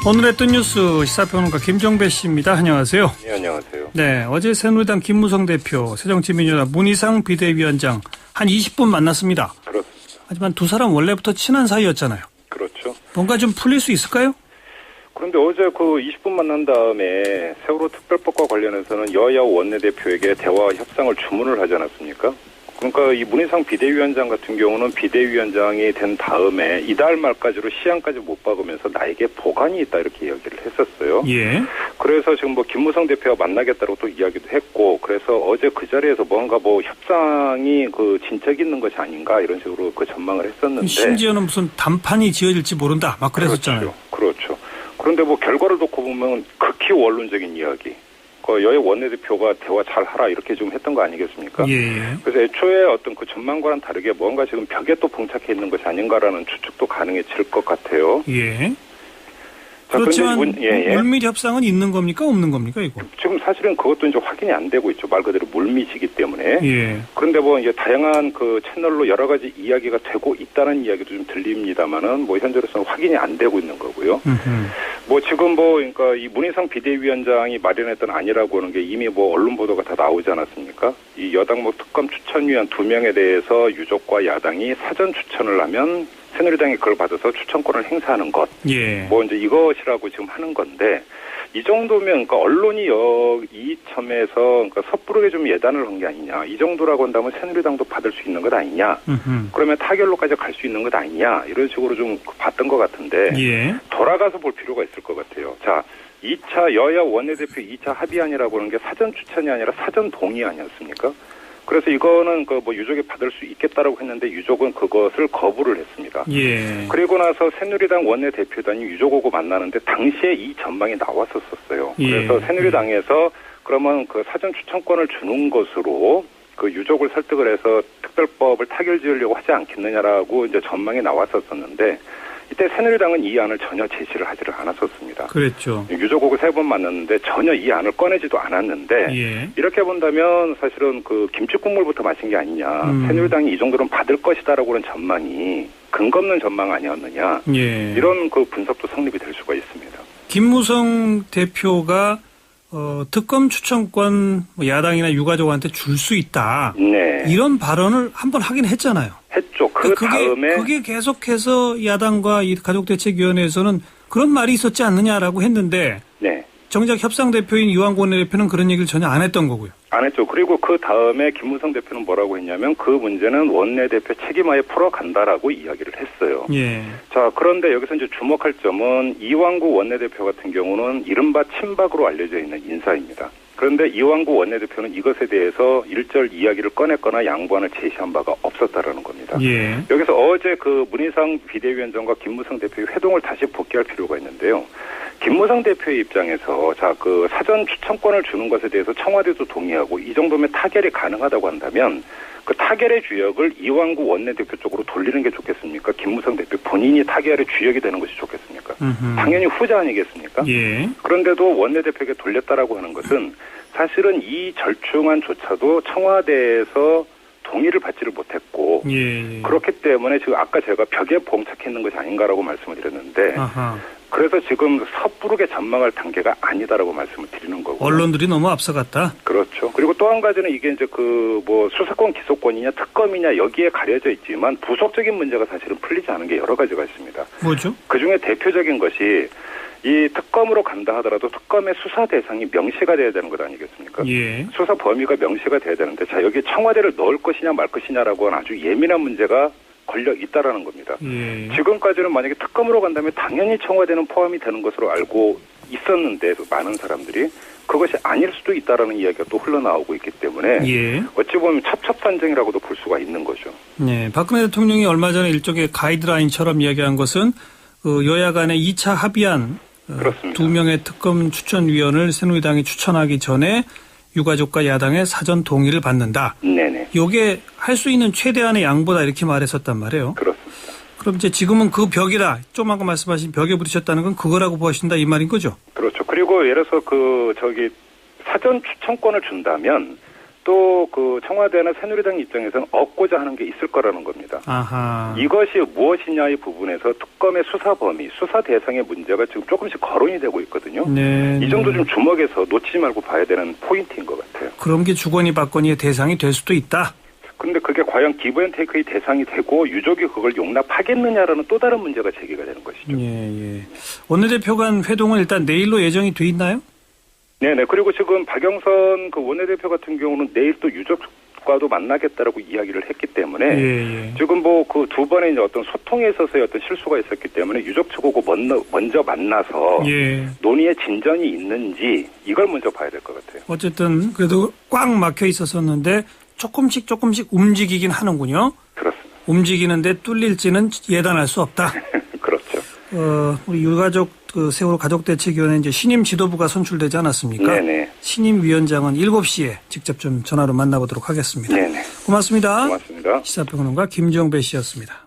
오늘의 뜬 뉴스 시사평론가 김종배 씨입니다. 안녕하세요. 네, 안녕하세요. 네, 어제 새누리당 김무성 대표, 새정치민주연합 문희상 비대위원장 한 20분 만났습니다. 그렇습니다. 하지만 두 사람 원래부터 친한 사이였잖아요. 그렇죠. 뭔가 좀 풀릴 수 있을까요? 그런데 어제 그 20분 만난 다음에 세월호 특별법과 관련해서는 여야 원내대표에게 대화 협상을 주문을 하지 않았습니까? 그러니까 이 문희상 비대위원장 같은 경우는 비대위원장이 된 다음에 이달 말까지로 시한까지 못 박으면서 나에게 보관이 있다 이렇게 이야기를 했었어요. 예. 그래서 지금 뭐 김무성 대표와 만나겠다고 또 이야기도 했고, 그래서 어제 그 자리에서 뭔가 뭐 협상이 그 진척이 있는 것이 아닌가 이런 식으로 그 전망을 했었는데, 심지어는 무슨 단판이 지어질지 모른다 막 그랬었잖아요. 그렇죠. 그런데 뭐 결과를 놓고 보면 극히 원론적인 이야기. 그 여야 원내대표가 대화 잘 하라 이렇게 좀 했던 거 아니겠습니까? 예. 그래서 애초에 어떤 그 전망과는 다르게 뭔가 지금 벽에 또 봉착해 있는 것이 아닌가라는 추측도 가능해질 것 같아요. 예. 자, 그렇지만 예. 물밑 협상은 있는 겁니까 없는 겁니까 이거? 지금 사실은 그것도 이제 확인이 안 되고 있죠. 말 그대로 물밑이기 때문에. 예. 그런데 뭐 이제 다양한 그 채널로 여러 가지 이야기가 되고 있다는 이야기도 좀 들립니다만은 뭐 현재로서는 확인이 안 되고 있는 거고요. 뭐 지금 뭐 그러니까 이 문희상 비대위원장이 마련했던 안이라고 하는 게 이미 뭐 언론 보도가 다 나오지 않았습니까? 이 여당 뭐 특검 추천위원 2명에 대해서 유족과 야당이 사전 추천을 하면 새누리당이 그걸 받아서 추천권을 행사하는 것. 예. 뭐 이제 이것이라고 지금 하는 건데, 이 정도면 그러니까 언론이 이 점에서 그러니까 섣부르게 좀 예단을 한 게 아니냐. 이 정도라고 한다면 새누리당도 받을 수 있는 것 아니냐. 그러면 타결로까지 갈 수 있는 것 아니냐. 이런 식으로 좀 봤던 것 같은데, 예. 돌아가서 볼 필요가 있을 것 같아요. 자, 2차 여야 원내대표 2차 합의안이라고 하는 게 사전 추천이 아니라 사전 동의 아니었습니까? 그래서 이거는 그 뭐 유족이 받을 수 있겠다라고 했는데 유족은 그것을 거부를 했습니다. 예. 그리고 나서 새누리당 원내대표단이 유족하고 만나는데 당시에 이 전망이 나왔었어요. 예. 그래서 새누리당에서 그러면 그 사전 추천권을 주는 것으로 그 유족을 설득을 해서 특별법을 타결 지으려고 하지 않겠느냐라고 이제 전망이 나왔었는데, 이때 새누리당은 이 안을 전혀 제시를 하지를 않았었습니다. 그랬죠. 유족하고 3번 만났는데 전혀 이 안을 꺼내지도 않았는데, 예. 이렇게 본다면 사실은 그 김치국물부터 마신 게 아니냐. 새누리당이 이 정도는 받을 것이다라고 하는 전망이 근거 없는 전망 아니었느냐. 예. 이런 그 분석도 성립이 될 수가 있습니다. 김무성 대표가 특검 추천권 야당이나 유가족한테 줄 수 있다. 네. 이런 발언을 한번 하긴 했잖아요. 했죠. 그게 계속해서 야당과 이 가족대책위원회에서는 그런 말이 있었지 않느냐라고 했는데, 네. 정작 협상 대표인 이완구 원내대표는 그런 얘기를 전혀 안 했던 거고요. 안 했죠. 그리고 그 다음에 김무성 대표는 뭐라고 했냐면 그 문제는 원내대표 책임하에 풀어간다라고 이야기를 했어요. 예. 자, 그런데 여기서 이제 주목할 점은 이완구 원내대표 같은 경우는 이른바 친박으로 알려져 있는 인사입니다. 그런데 이완구 원내대표는 이것에 대해서 일절 이야기를 꺼냈거나 양보안을 제시한 바가 없었다라는 겁니다. 예. 여기서 어제 그 문희상 비대위원장과 김무성 대표의 회동을 다시 복귀할 필요가 있는데요. 김무성 대표의 입장에서 자, 그 사전 추천권을 주는 것에 대해서 청와대도 동의하고 이 정도면 타결이 가능하다고 한다면 그 타결의 주역을 이완구 원내대표 쪽으로 돌리는 게 좋겠습니까? 김무성 대표 본인이 타결의 주역이 되는 것이 좋겠습니까? 당연히 후자 아니겠습니까? 예. 그런데도 원내대표에게 돌렸다라고 하는 것은 사실은 이 절충안조차도 청와대에서 동의를 받지를 못했고, 예. 그렇기 때문에 지금 아까 제가 벽에 봉착해 있는 것이 아닌가라고 말씀을 드렸는데, 아하. 그래서 지금 섣부르게 전망할 단계가 아니다라고 말씀을 드리는 거고. 언론들이 너무 앞서갔다. 그렇죠. 그리고 또 한 가지는 이게 이제 그 뭐 수사권 기소권이냐 특검이냐 여기에 가려져 있지만 부속적인 문제가 사실은 풀리지 않은 게 여러 가지가 있습니다. 뭐죠? 그중에 대표적인 것이 이 특검으로 간다 하더라도 특검의 수사 대상이 명시가 돼야 되는 것 아니겠습니까? 예. 수사 범위가 명시가 돼야 되는데, 자, 여기 청와대를 넣을 것이냐 말 것이냐라고 하는 아주 예민한 문제가 걸려 있다라는 겁니다. 예. 지금까지는 만약에 특검으로 간다면 당연히 청와대는 포함이 되는 것으로 알고 있었는데, 많은 사람들이 그것이 아닐 수도 있다라는 이야기가 또 흘러나오고 있기 때문에, 예. 어찌 보면 첩첩산정이라고도 볼 수가 있는 거죠. 네, 박근혜 대통령이 얼마 전에 일종의 가이드라인처럼 이야기한 것은 그 여야 간의 2차 합의안 그렇습니다. 2명의 특검 추천위원을 새누리당이 추천하기 전에 유가족과 야당의 사전 동의를 받는다. 네네. 이게 할 수 있는 최대한의 양보다 이렇게 말했었단 말이에요. 그렇습니다. 그럼 이제 지금은 그 벽이라, 좀 아까 말씀하신 벽에 부딪혔다는 건 그거라고 보신다 이 말인 거죠? 그렇죠. 그리고 예를 들어서 사전 추천권을 준다면 또 그 청와대나 새누리당 입장에서는 얻고자 하는 게 있을 거라는 겁니다. 아하. 이것이 무엇이냐의 부분에서 특검의 수사 범위, 수사 대상의 문제가 지금 조금씩 거론이 되고 있거든요. 네. 이 정도 좀 주목해서 놓치지 말고 봐야 되는 포인트인 것 같아요. 그런 게 주거니 받거니의 대상이 될 수도 있다. 근데 그게 과연 기브앤테이크의 대상이 되고 유족이 그걸 용납하겠느냐라는 또 다른 문제가 제기가 되는 것이죠. 예. 원내대표 간 회동은 일단 내일로 예정이 돼 있나요? 네네. 그리고 지금 박영선 그 원내대표 같은 경우는 내일 또 유족과도 만나겠다라고 이야기를 했기 때문에 예. 지금 뭐 그 두 번의 이제 어떤 소통에 있어서의 어떤 실수가 있었기 때문에 유족 측하고 먼저 만나서 예. 논의의 진전이 있는지 이걸 먼저 봐야 될 것 같아요. 어쨌든 그래도 꽉 막혀 있었었는데 조금씩 움직이긴 하는군요. 그렇습니다. 움직이는데 뚫릴지는 예단할 수 없다. 그렇죠. 우리 유가족 그 세월호 가족대책위원회 이제 신임 지도부가 선출되지 않았습니까? 네네. 신임 위원장은 7시에 직접 좀 전화로 만나보도록 하겠습니다. 네네. 고맙습니다. 고맙습니다. 시사평론가 김정배 씨였습니다.